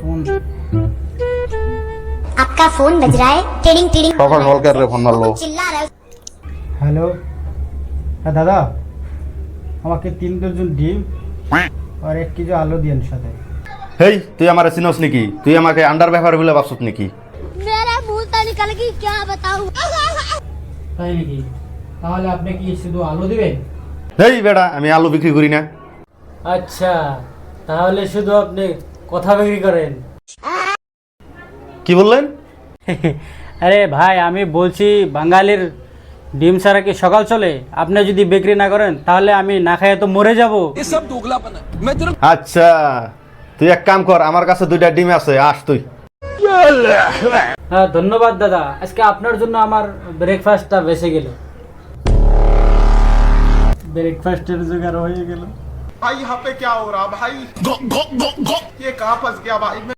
Phone आपका phone बज रहा है टिडिंग टिडिंग সকাল সকাল রে ফোন মারলো। चिल्ला रहा है হ্যালো, হ্যাঁ দাদা, আমাকে 3 ডজন ডিম আর 1 কেজি আলু দিন সাথে। হেই তুই আমারে চিনস নাকি? তুই আমাকে আন্ডার ব্যাপার বলে ভাবছত নাকি? मेरा मुंह से निकल गई क्या बताऊं তাই নাকি? তাহলে আপনি কি শুধু আলু দিবেন? হেই বেটা, আমি আলু বিক্রি করি না। আচ্ছা, তাহলে শুধু আপনি কথা বিক্রি করেন? কি বললেন? আরে ভাই, আমি বলছি বাঙালির ডিম ছাড়া কি সকাল চলে? আপনি যদি বিক্রি না করেন তাহলে আমি না খেয়ে তো মরে যাব। আচ্ছা, তুই এক কাম কর, আমার কাছে 2টা ডিম আছে, আস তুই। হ্যাঁ ধন্যবাদ দাদা, আজকে আপনার জন্য আমার ব্রেকফাস্টটা বেঁচে গেল। ব্রেকফাস্টের জোগাড় হয়ে গেল। भाई यहाँ पे क्या हो रहा भाई ये कहाँ फंस गया भाई मैं